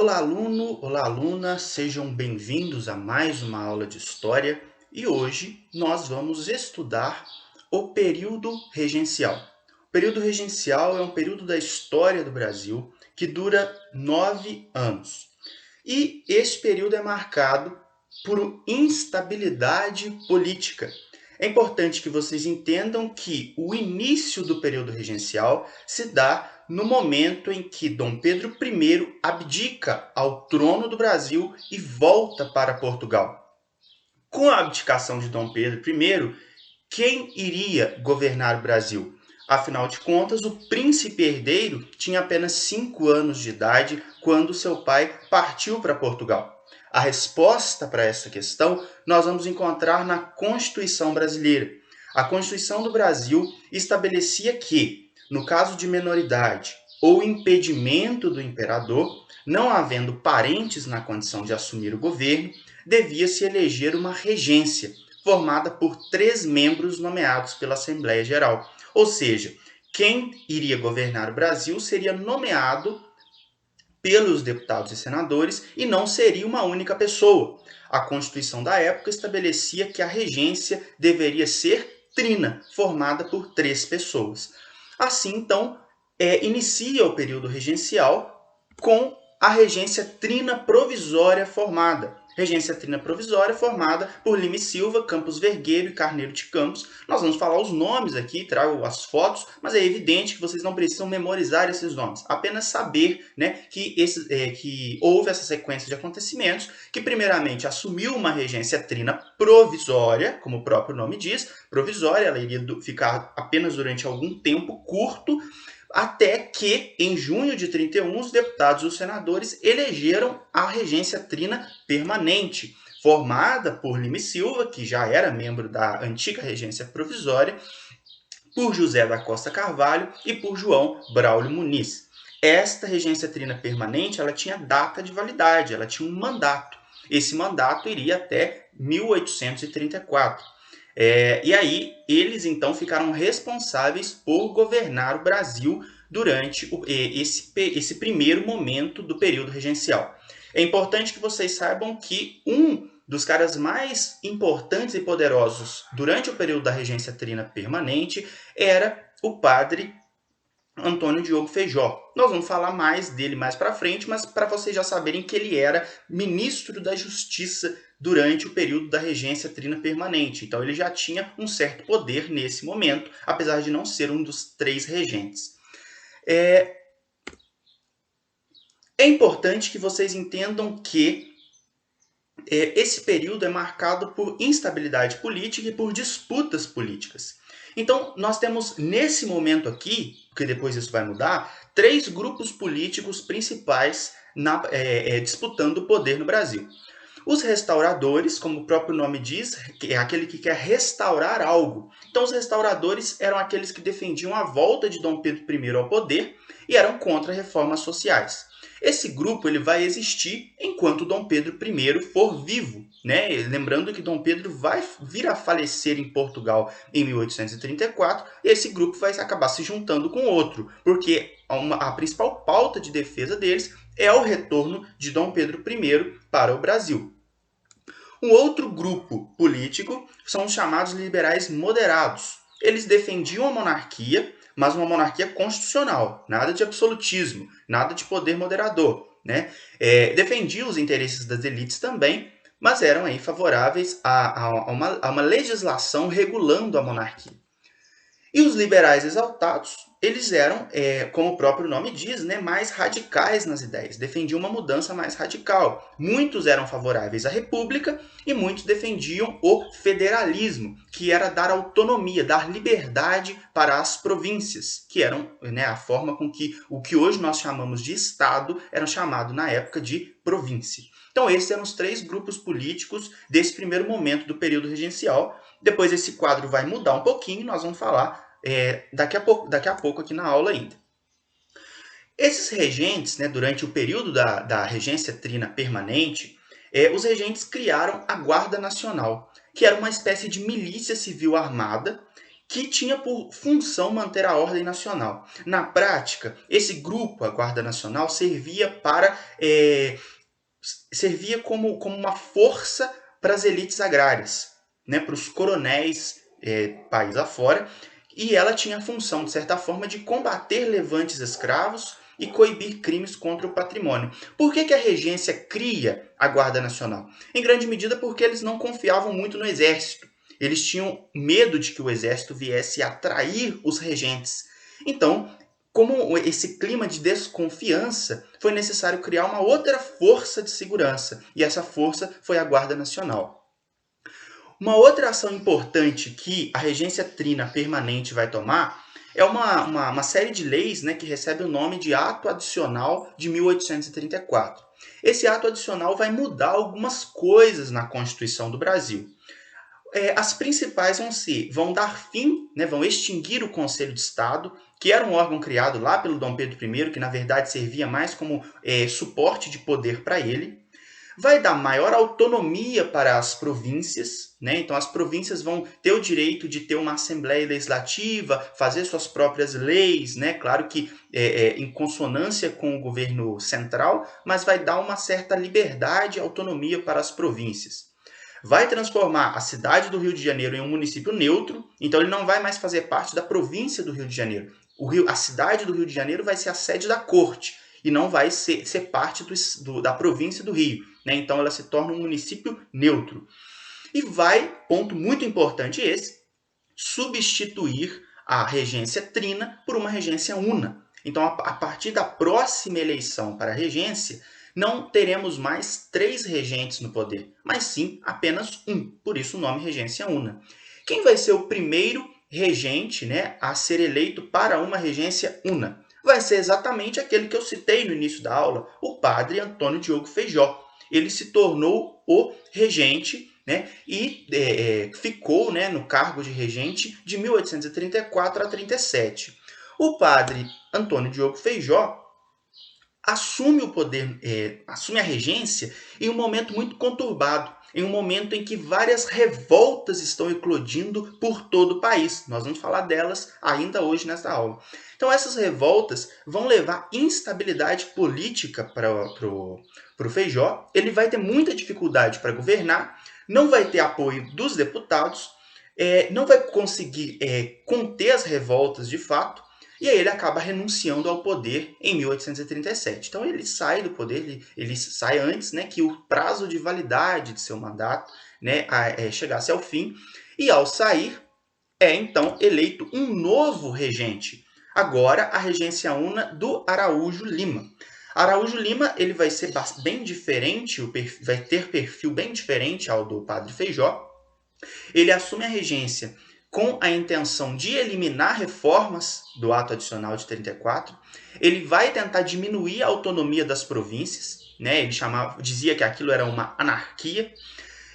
Olá, aluno! Olá, aluna! Sejam bem-vindos a mais uma aula de História e hoje nós vamos estudar o período regencial. O período regencial é um período da história do Brasil que dura 9 anos. E esse período é marcado por instabilidade política. É importante que vocês entendam que o início do período regencial se dá no momento em que Dom Pedro I abdica ao trono do Brasil e volta para Portugal. Com a abdicação de Dom Pedro I, quem iria governar o Brasil? Afinal de contas, o príncipe herdeiro tinha apenas 5 anos de idade quando seu pai partiu para Portugal. A resposta para essa questão nós vamos encontrar na Constituição brasileira. A Constituição do Brasil estabelecia que, no caso de menoridade ou impedimento do imperador, não havendo parentes na condição de assumir o governo, devia-se eleger uma regência, formada por 3 membros nomeados pela Assembleia Geral. Ou seja, quem iria governar o Brasil seria nomeado pelos deputados e senadores e não seria uma única pessoa. A Constituição da época estabelecia que a regência deveria ser trina, formada por 3 pessoas. Assim, então, inicia o período regencial com a regência trina provisória formada. Regência trina provisória formada por Lima e Silva, Campos Vergueiro e Carneiro de Campos. Nós vamos falar os nomes aqui, trago as fotos, mas é evidente que vocês não precisam memorizar esses nomes. Apenas saber, né, que houve essa sequência de acontecimentos, que primeiramente assumiu uma regência trina provisória, como o próprio nome diz, provisória, ela iria ficar apenas durante algum tempo curto, até que, em junho de 31, os deputados e os senadores elegeram a regência trina permanente, formada por Lima e Silva, que já era membro da antiga regência provisória, por José da Costa Carvalho e por João Braulio Muniz. Esta regência trina permanente ela tinha data de validade, ela tinha um mandato. Esse mandato iria até 1834. E aí, eles então ficaram responsáveis por governar o Brasil durante esse primeiro momento do período regencial. É importante que vocês saibam que um dos caras mais importantes e poderosos durante o período da regência trina permanente era o padre Antônio Diogo Feijó. Nós vamos falar mais dele mais para frente, mas para vocês já saberem que ele era ministro da Justiça durante o período da regência trina permanente. Então ele já tinha um certo poder nesse momento, apesar de não ser um dos 3 regentes. É importante que vocês entendam que esse período é marcado por instabilidade política e por disputas políticas. Então, nós temos nesse momento aqui, porque depois isso vai mudar, 3 grupos políticos principais disputando o poder no Brasil. Os restauradores, como o próprio nome diz, é aquele que quer restaurar algo. Então, os restauradores eram aqueles que defendiam a volta de Dom Pedro I ao poder e eram contra reformas sociais. Esse grupo ele vai existir enquanto Dom Pedro I for vivo, né? Lembrando que Dom Pedro vai vir a falecer em Portugal em 1834 e esse grupo vai acabar se juntando com outro, porque a principal pauta de defesa deles é o retorno de Dom Pedro I para o Brasil. Um outro grupo político são os chamados liberais moderados. Eles defendiam a monarquia, mas uma monarquia constitucional, nada de absolutismo, nada de poder moderador, né? Defendiam os interesses das elites também, mas eram aí favoráveis a uma legislação regulando a monarquia. E os liberais exaltados, eles eram, como o próprio nome diz, né, mais radicais nas ideias, defendiam uma mudança mais radical. Muitos eram favoráveis à república e muitos defendiam o federalismo, que era dar autonomia, dar liberdade para as províncias, que eram, né, a forma com que o que hoje nós chamamos de Estado era chamado na época de província. Então esses eram os 3 grupos políticos desse primeiro momento do período regencial. Depois esse quadro vai mudar um pouquinho e nós vamos falar daqui a pouco aqui na aula ainda. Esses regentes, né, durante o período da regência trina permanente, os regentes criaram a Guarda Nacional, que era uma espécie de milícia civil armada que tinha por função manter a ordem nacional. Na prática, esse grupo, a Guarda Nacional, servia como uma força para as elites agrárias, né, para os coronéis país afora, e ela tinha a função, de certa forma, de combater levantes escravos e coibir crimes contra o patrimônio. Por que a regência cria a Guarda Nacional? Em grande medida porque eles não confiavam muito no exército. Eles tinham medo de que o exército viesse atrair os regentes. Então, como esse clima de desconfiança, foi necessário criar uma outra força de segurança, e essa força foi a Guarda Nacional. Uma outra ação importante que a regência trina permanente vai tomar é uma série de leis, né, que recebe o nome de Ato Adicional de 1834. Esse ato adicional vai mudar algumas coisas na Constituição do Brasil. As principais vão dar fim, né, vão extinguir o Conselho de Estado, que era um órgão criado lá pelo Dom Pedro I, que na verdade servia mais como suporte de poder para ele. Vai dar maior autonomia para as províncias, né? Então as províncias vão ter o direito de ter uma assembleia legislativa, fazer suas próprias leis, né? Claro que em consonância com o governo central, mas vai dar uma certa liberdade e autonomia para as províncias. Vai transformar a cidade do Rio de Janeiro em um município neutro, então ele não vai mais fazer parte da província do Rio de Janeiro. A cidade do Rio de Janeiro vai ser a sede da corte e não vai ser parte da província do Rio, né? Então ela se torna um município neutro. E vai, ponto muito importante esse, substituir a regência trina por uma regência una. Então, a partir da próxima eleição para a regência, não teremos mais 3 regentes no poder, mas sim apenas um, por isso o nome regência una. Quem vai ser o primeiro regente, né, a ser eleito para uma regência una? Vai ser exatamente aquele que eu citei no início da aula, o padre Antônio Diogo Feijó. Ele se tornou o regente, né, e ficou, né, no cargo de regente de 1834 a 37. O padre Antônio Diogo Feijó assume o poder, assume a regência em um momento muito conturbado, em um momento em que várias revoltas estão eclodindo por todo o país. Nós vamos falar delas ainda hoje nesta aula. Então essas revoltas vão levar instabilidade política para o Feijó. Ele vai ter muita dificuldade para governar, não vai ter apoio dos deputados, não vai conseguir conter as revoltas de fato, e aí ele acaba renunciando ao poder em 1837. Então ele sai do poder, ele sai antes, né, que o prazo de validade de seu mandato, né, chegasse ao fim, e ao sair então eleito um novo regente. Agora a regência una do Araújo Lima. Araújo Lima ele vai ser bem diferente, vai ter perfil bem diferente ao do padre Feijó. Ele assume a regência com a intenção de eliminar reformas do ato adicional de 34. Ele vai tentar diminuir a autonomia das províncias, né? Ele dizia que aquilo era uma anarquia.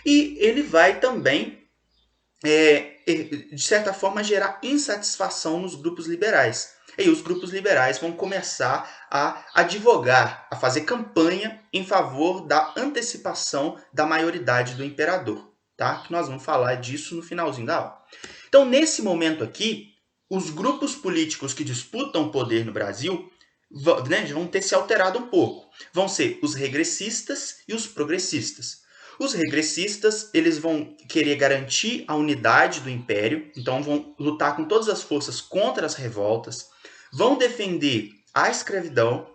E ele vai também, de certa forma, gerar insatisfação nos grupos liberais. E os grupos liberais vão começar a advogar, a fazer campanha em favor da antecipação da maioridade do imperador. Tá? Que nós vamos falar disso no finalzinho da aula. Então, nesse momento aqui, os grupos políticos que disputam o poder no Brasil vão ter se alterado um pouco. Vão ser os regressistas e os progressistas. Os regressistas eles vão querer garantir a unidade do império, então vão lutar com todas as forças contra as revoltas, vão defender a escravidão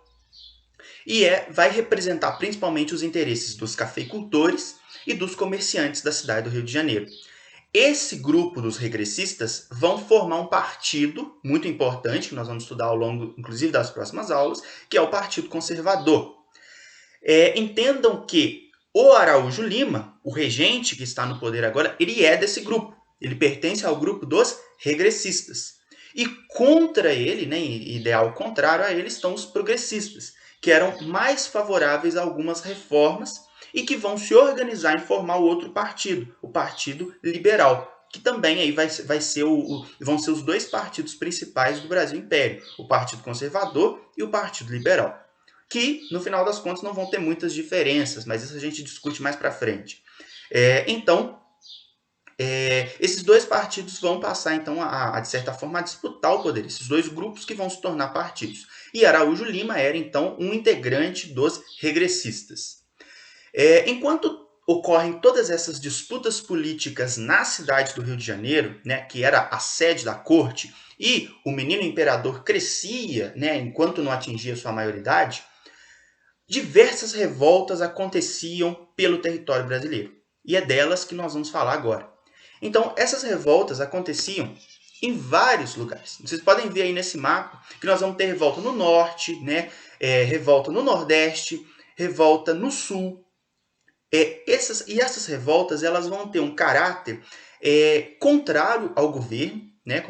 e vai representar principalmente os interesses dos cafeicultores e dos comerciantes da cidade do Rio de Janeiro. Esse grupo dos regressistas vão formar um partido muito importante, que nós vamos estudar ao longo, inclusive, das próximas aulas, que é o Partido Conservador. Entendam que o Araújo Lima, o regente que está no poder agora, ele é desse grupo. Ele pertence ao grupo dos regressistas. E contra ele, né, ideal contrário a ele, estão os progressistas, que eram mais favoráveis a algumas reformas e que vão se organizar em formar o outro partido, o Partido Liberal, que também aí vão ser os 2 partidos principais do Brasil Império, o Partido Conservador e o Partido Liberal, que no final das contas não vão ter muitas diferenças, mas isso a gente discute mais para frente. Então, esses dois partidos vão passar, então, de certa forma, a disputar o poder. Esses dois grupos que vão se tornar partidos. E Araújo Lima era, então, um integrante dos regressistas. Enquanto ocorrem todas essas disputas políticas na cidade do Rio de Janeiro, né, que era a sede da corte, e o menino imperador crescia, né, enquanto não atingia sua maioridade, diversas revoltas aconteciam pelo território brasileiro. E é delas que nós vamos falar agora. Então, essas revoltas aconteciam em vários lugares. Vocês podem ver aí nesse mapa que nós vamos ter revolta no norte, né, revolta no nordeste, revolta no sul. Essas revoltas elas vão ter um caráter contrário ao governo, né?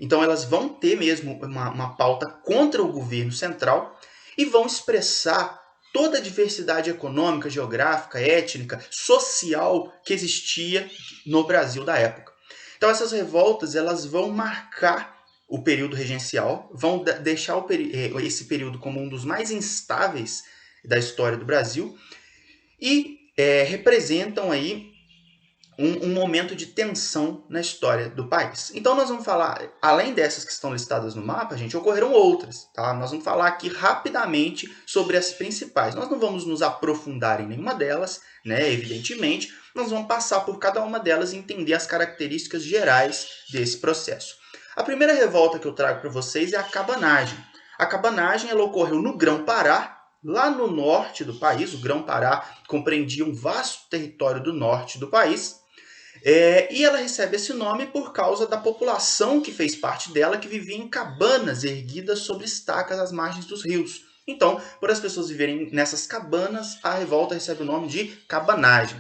Então elas vão ter mesmo uma pauta contra o governo central e vão expressar toda a diversidade econômica, geográfica, étnica, social que existia no Brasil da época. Então essas revoltas elas vão marcar o período regencial, vão deixar esse período como um dos mais instáveis da história do Brasil e representam aí um momento de tensão na história do país. Então nós vamos falar, além dessas que estão listadas no mapa, gente, ocorreram outras, tá? Nós vamos falar aqui rapidamente sobre as principais. Nós não vamos nos aprofundar em nenhuma delas, né? Evidentemente, nós vamos passar por cada uma delas e entender as características gerais desse processo. A primeira revolta que eu trago para vocês é a cabanagem. A cabanagem ela ocorreu no Grão-Pará, lá no norte do país. O Grão-Pará compreendia um vasto território do norte do país. E ela recebe esse nome por causa da população que fez parte dela, que vivia em cabanas erguidas sobre estacas às margens dos rios. Então, por as pessoas viverem nessas cabanas, a revolta recebe o nome de cabanagem.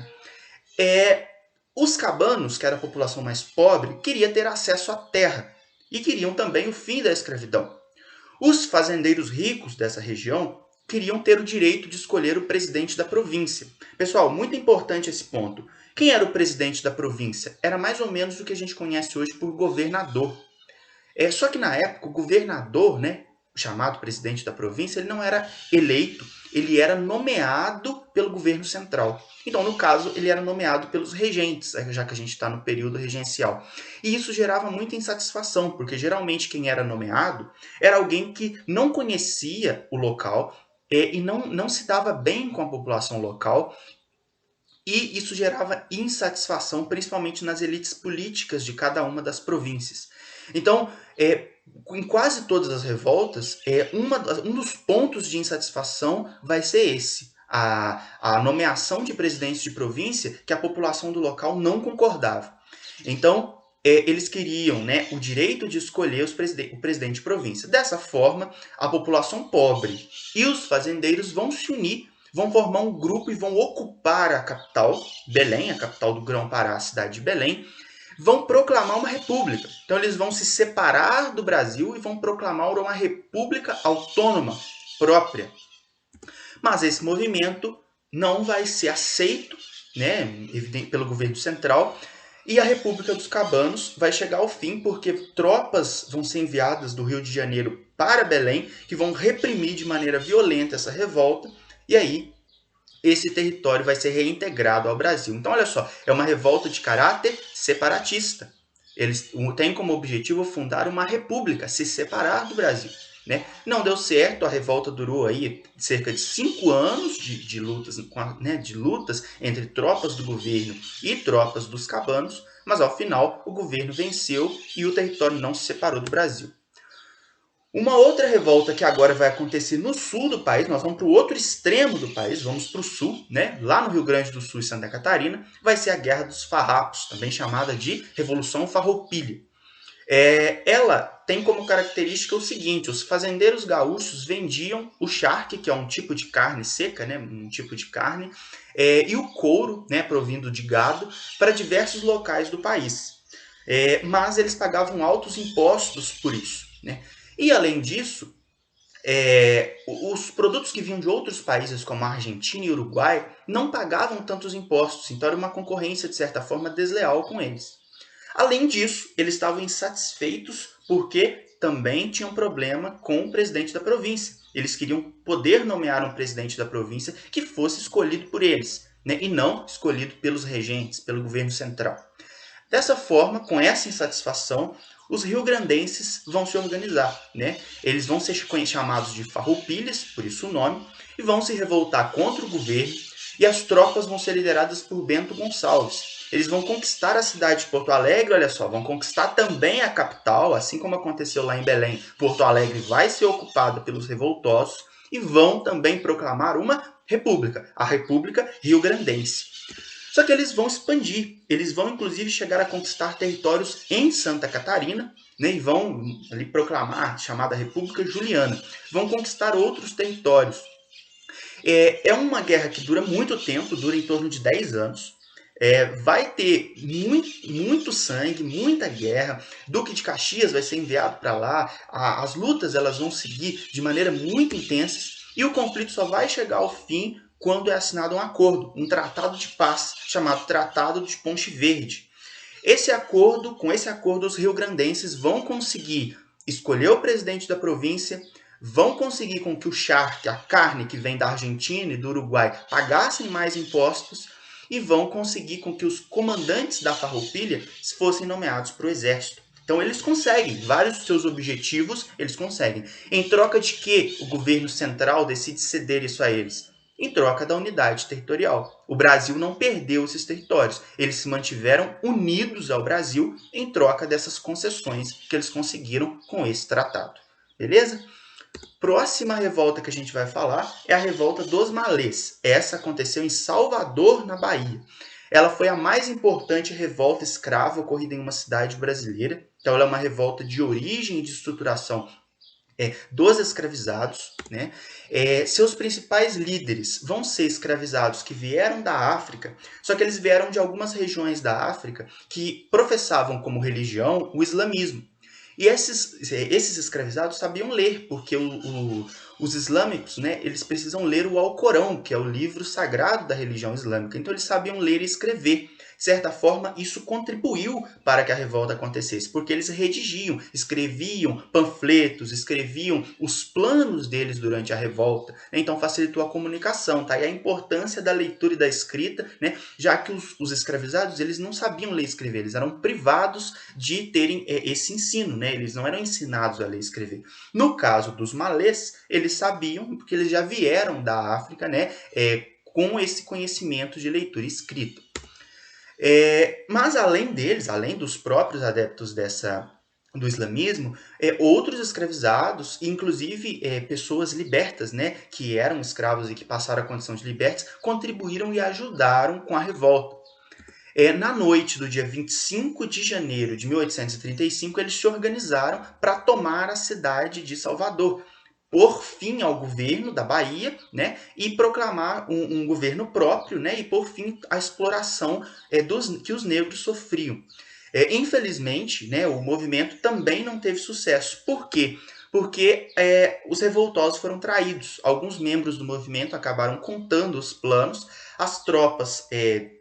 Os cabanos, que era a população mais pobre, queriam ter acesso à terra e queriam também o fim da escravidão. Os fazendeiros ricos dessa região queriam ter o direito de escolher o presidente da província. Pessoal, muito importante esse ponto. Quem era o presidente da província? Era mais ou menos o que a gente conhece hoje por governador. Só que na época, o governador, né, chamado presidente da província, ele não era eleito, ele era nomeado pelo governo central. Então, no caso, ele era nomeado pelos regentes, já que a gente está no período regencial. E isso gerava muita insatisfação, porque geralmente quem era nomeado era alguém que não conhecia o local e não se dava bem com a população local, e isso gerava insatisfação, principalmente nas elites políticas de cada uma das províncias. Então, em quase todas as revoltas, um dos pontos de insatisfação vai ser esse. A nomeação de presidentes de província que a população do local não concordava. Então, eles queriam, né, o direito de escolher o presidente de província. Dessa forma, a população pobre e os fazendeiros vão se unir, vão formar um grupo e vão ocupar a capital, Belém, a capital do Grão-Pará, a cidade de Belém, vão proclamar uma república. Então eles vão se separar do Brasil e vão proclamar uma república autônoma própria. Mas esse movimento não vai ser aceito, né, pelo governo central, e a República dos Cabanos vai chegar ao fim porque tropas vão ser enviadas do Rio de Janeiro para Belém, que vão reprimir de maneira violenta essa revolta, e aí esse território vai ser reintegrado ao Brasil. Então, olha só, é uma revolta de caráter separatista. Eles têm como objetivo fundar uma república, se separar do Brasil. Né? Não deu certo, a revolta durou aí cerca de 5 anos de lutas, né, de lutas entre tropas do governo e tropas dos cabanos, mas ao final o governo venceu e o território não se separou do Brasil. Uma outra revolta que agora vai acontecer no sul do país, nós vamos para o outro extremo do país, vamos para o sul, né? Lá no Rio Grande do Sul e Santa Catarina, vai ser a Guerra dos Farrapos, também chamada de Revolução Farroupilha. Ela tem como característica o seguinte: os fazendeiros gaúchos vendiam o charque, que é um tipo de carne seca, né? Um tipo de carne, e o couro, né? Provindo de gado, para diversos locais do país. Mas eles pagavam altos impostos por isso, né? E, além disso, os produtos que vinham de outros países, como a Argentina e o Uruguai, não pagavam tantos impostos, então era uma concorrência, de certa forma, desleal com eles. Além disso, eles estavam insatisfeitos porque também tinham problema com o presidente da província. Eles queriam poder nomear um presidente da província que fosse escolhido por eles, né, e não escolhido pelos regentes, pelo governo central. Dessa forma, com essa insatisfação, os rio-grandenses vão se organizar, né? Eles vão ser chamados de farroupilhas, por isso o nome, e vão se revoltar contra o governo, e as tropas vão ser lideradas por Bento Gonçalves. Eles vão conquistar a cidade de Porto Alegre, olha só, vão conquistar também a capital, assim como aconteceu lá em Belém. Porto Alegre vai ser ocupada pelos revoltosos e vão também proclamar uma república, a República Rio-Grandense. Só que eles vão expandir, eles vão inclusive chegar a conquistar territórios em Santa Catarina, né, e vão ali proclamar a chamada República Juliana. Vão conquistar outros territórios. É uma guerra que dura muito tempo, dura em torno de 10 anos. Vai ter muito sangue, muita guerra. Duque de Caxias vai ser enviado para lá. As lutas elas vão seguir de maneira muito intensa. E o conflito só vai chegar ao fim quando é assinado um acordo, um tratado de paz, chamado Tratado de Ponte Verde. Com esse acordo, os rio-grandenses vão conseguir escolher o presidente da província, vão conseguir com que o charque, a carne que vem da Argentina e do Uruguai, pagassem mais impostos e vão conseguir com que os comandantes da farroupilha fossem nomeados para o exército. Então eles conseguem, vários dos seus objetivos eles conseguem. Em troca de que o governo central decide ceder isso a eles? Em troca da unidade territorial. O Brasil não perdeu esses territórios, eles se mantiveram unidos ao Brasil em troca dessas concessões que eles conseguiram com esse tratado. Beleza? Próxima revolta que a gente vai falar é a revolta dos Malês. Essa aconteceu em Salvador, na Bahia. Ela foi a mais importante revolta escrava ocorrida em uma cidade brasileira. Então, ela é uma revolta de origem e de estruturação dos escravizados, né? Seus principais líderes vão ser escravizados que vieram da África, só que eles vieram de algumas regiões da África que professavam como religião o islamismo. E esses escravizados sabiam ler, porque os islâmicos, né, eles precisam ler o Alcorão, que é o livro sagrado da religião islâmica. Então eles sabiam ler e escrever. De certa forma, isso contribuiu para que a revolta acontecesse, porque eles redigiam, escreviam panfletos, escreviam os planos deles durante a revolta, né? Então facilitou a comunicação, tá? E a importância da leitura e da escrita, né? Já que os escravizados eles não sabiam ler e escrever, eles eram privados de terem esse ensino, né? Eles não eram ensinados a ler e escrever. No caso dos malês, eles sabiam, porque eles já vieram da África, né? Com esse conhecimento de leitura e escrita. Mas além deles, além dos próprios adeptos do islamismo, outros escravizados, inclusive pessoas libertas, né, que eram escravos e que passaram a condição de libertos, contribuíram e ajudaram com a revolta. Na noite do dia 25 de janeiro de 1835, eles se organizaram para tomar a cidade de Salvador, por fim ao governo da Bahia, né, e proclamar um governo próprio, né, e por fim à exploração que os negros sofriam. Infelizmente, né, o movimento também não teve sucesso. Por quê? Porque os revoltosos foram traídos. Alguns membros do movimento acabaram contando os planos, as tropas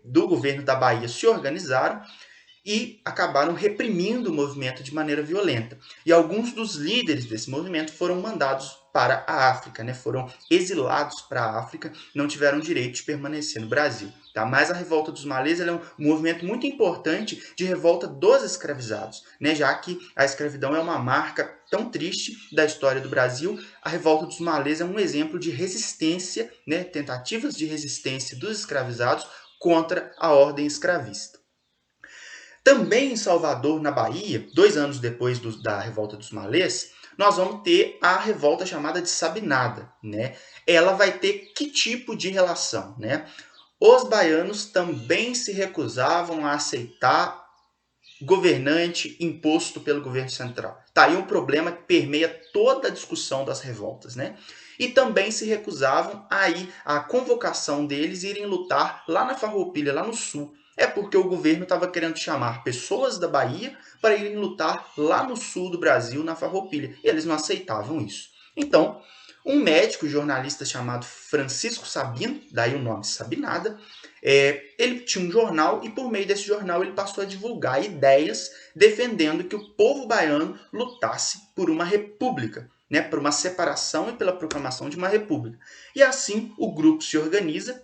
do governo da Bahia se organizaram e acabaram reprimindo o movimento de maneira violenta. E alguns dos líderes desse movimento foram mandados para a África, né? Foram exilados para a África, não tiveram direito de permanecer no Brasil. Tá? Mas a revolta dos malês é um movimento muito importante de revolta dos escravizados, né? Já que a escravidão é uma marca tão triste da história do Brasil, a revolta dos malês é um exemplo de resistência, né? Tentativas de resistência dos escravizados contra a ordem escravista. Também em Salvador, na Bahia, 2 anos depois da revolta dos malês, nós vamos ter a revolta chamada de Sabinada, né? Ela vai ter que tipo de relação, né? Os baianos também se recusavam a aceitar governante imposto pelo governo central. Tá aí um problema que permeia toda a discussão das revoltas, né? E também se recusavam a ir à convocação deles irem lutar lá na Farroupilha, lá no sul. É porque o governo estava querendo chamar pessoas da Bahia para irem lutar lá no sul do Brasil, na Farroupilha. E eles não aceitavam isso. Então, um médico jornalista chamado Francisco Sabino, daí o nome Sabinada, ele tinha um jornal e por meio desse jornal ele passou a divulgar ideias defendendo que o povo baiano lutasse por uma república, né, por uma separação e pela proclamação de uma república. E assim o grupo se organiza,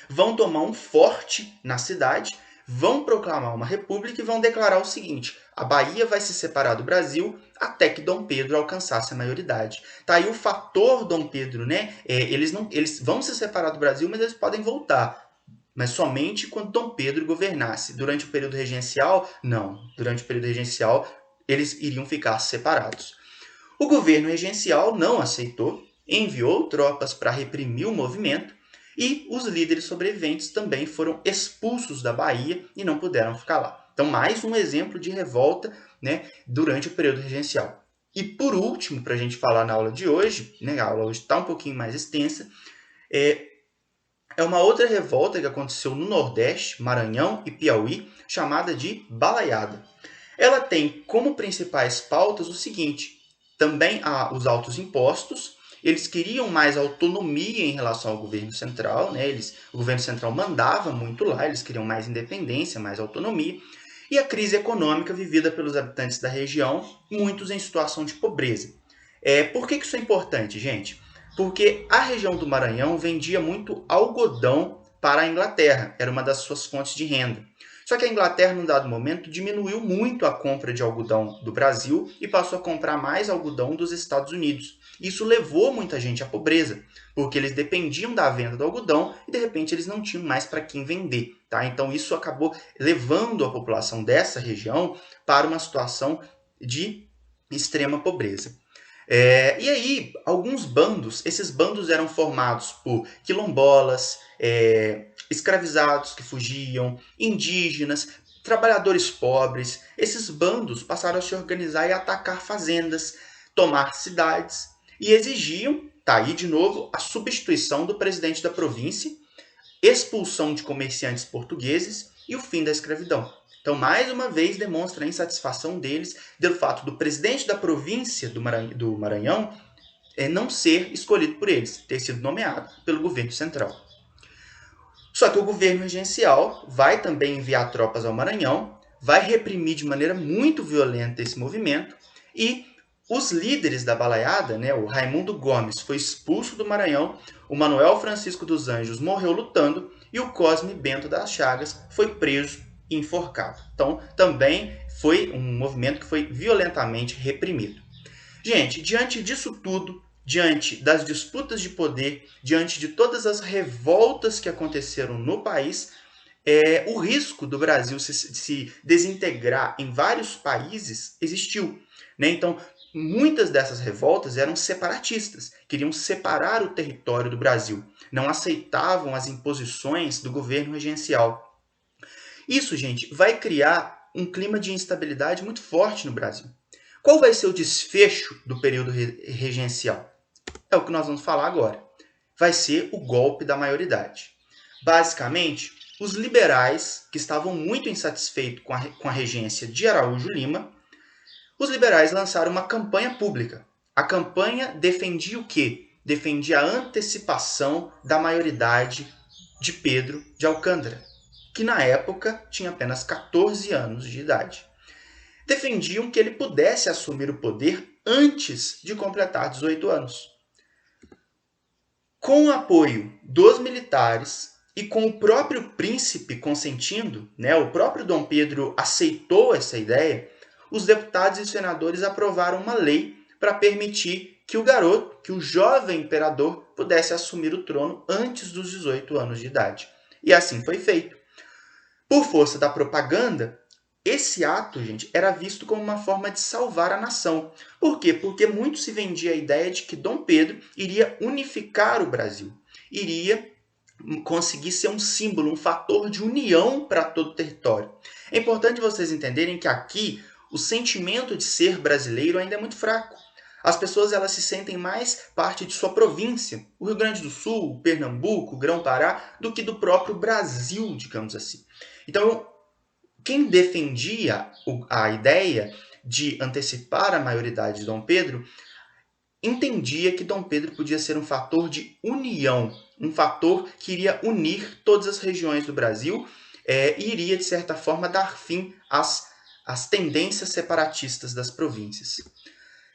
vão tomar um forte na cidade, vão proclamar uma república e vão declarar o seguinte: a Bahia vai se separar do Brasil até que Dom Pedro alcançasse a maioridade. Tá aí o fator Dom Pedro, né? Eles vão se separar do Brasil, mas eles podem voltar. Mas somente quando Dom Pedro governasse. Durante o período regencial, não. Durante o período regencial, eles iriam ficar separados. O governo regencial não aceitou, enviou tropas para reprimir o movimento e os líderes sobreviventes também foram expulsos da Bahia e não puderam ficar lá. Então, mais um exemplo de revolta, né, durante o período regencial. E por último, para a gente falar na aula de hoje, né, a aula hoje está um pouquinho mais extensa, é uma outra revolta que aconteceu no Nordeste, Maranhão e Piauí, chamada de Balaiada. Ela tem como principais pautas o seguinte: também há os altos impostos, eles queriam mais autonomia em relação ao governo central, né? O governo central mandava muito lá, eles queriam mais independência, mais autonomia, e a crise econômica vivida pelos habitantes da região, muitos em situação de pobreza. Por que isso é importante, gente? Porque a região do Maranhão vendia muito algodão para a Inglaterra, era uma das suas fontes de renda. Só que a Inglaterra, num dado momento, diminuiu muito a compra de algodão do Brasil e passou a comprar mais algodão dos Estados Unidos. Isso levou muita gente à pobreza, porque eles dependiam da venda do algodão e, de repente, eles não tinham mais para quem vender. Tá? Então, isso acabou levando a população dessa região para uma situação de extrema pobreza. E aí, alguns bandos, esses bandos eram formados por quilombolas, escravizados que fugiam, indígenas, trabalhadores pobres. Esses bandos passaram a se organizar e atacar fazendas, tomar cidades e exigiam, tá aí de novo, a substituição do presidente da província, expulsão de comerciantes portugueses e o fim da escravidão. Então, mais uma vez, demonstra a insatisfação deles pelo fato do presidente da província do Maranhão não ser escolhido por eles, ter sido nomeado pelo governo central. Só que o governo regencial vai também enviar tropas ao Maranhão, vai reprimir de maneira muito violenta esse movimento e os líderes da balaiada, né, o Raimundo Gomes foi expulso do Maranhão, o Manuel Francisco dos Anjos morreu lutando e o Cosme Bento das Chagas foi preso e enforcado. Então, também foi um movimento que foi violentamente reprimido. Gente, diante disso tudo, diante das disputas de poder, diante de todas as revoltas que aconteceram no país, o risco do Brasil se desintegrar em vários países existiu. Né? Então, muitas dessas revoltas eram separatistas, queriam separar o território do Brasil, não aceitavam as imposições do governo regencial. Isso, gente, vai criar um clima de instabilidade muito forte no Brasil. Qual vai ser o desfecho do período regencial? É o que nós vamos falar agora. Vai ser o golpe da maioridade. Basicamente, os liberais, que estavam muito insatisfeitos com a regência de Araújo Lima, os liberais lançaram uma campanha pública. A campanha defendia o quê? Defendia a antecipação da maioridade de Pedro de Alcântara, que na época tinha apenas 14 anos de idade. Defendiam que ele pudesse assumir o poder antes de completar 18 anos. Com o apoio dos militares e com o próprio príncipe consentindo, né, o próprio Dom Pedro aceitou essa ideia, os deputados e senadores aprovaram uma lei para permitir que o garoto, que o jovem imperador, pudesse assumir o trono antes dos 18 anos de idade. E assim foi feito. Por força da propaganda, esse ato, gente, era visto como uma forma de salvar a nação. Por quê? Porque muito se vendia a ideia de que Dom Pedro iria unificar o Brasil, iria conseguir ser um símbolo, um fator de união para todo o território. É importante vocês entenderem que aqui o sentimento de ser brasileiro ainda é muito fraco. As pessoas elas se sentem mais parte de sua província, o Rio Grande do Sul, Pernambuco, Grão-Pará, do que do próprio Brasil, digamos assim. Então, quem defendia a ideia de antecipar a maioridade de Dom Pedro entendia que Dom Pedro podia ser um fator de união, um fator que iria unir todas as regiões do Brasil e iria, de certa forma, dar fim às tendências separatistas das províncias.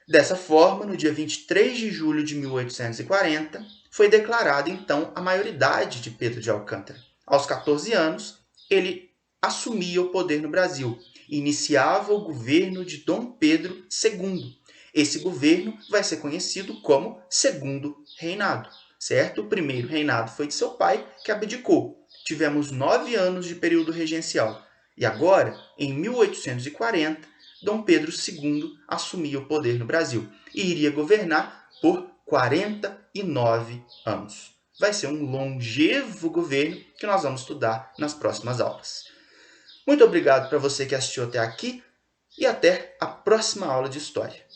Dessa forma, no dia 23 de julho de 1840, foi declarada, então, a maioridade de Pedro de Alcântara. Aos 14 anos, ele assumia o poder no Brasil. Iniciava o governo de Dom Pedro II. Esse governo vai ser conhecido como Segundo Reinado, certo? O primeiro reinado foi de seu pai, que abdicou. Tivemos 9 anos de período regencial. E agora, em 1840, Dom Pedro II assumia o poder no Brasil e iria governar por 49 anos. Vai ser um longevo governo que nós vamos estudar nas próximas aulas. Muito obrigado para você que assistiu até aqui e até a próxima aula de História.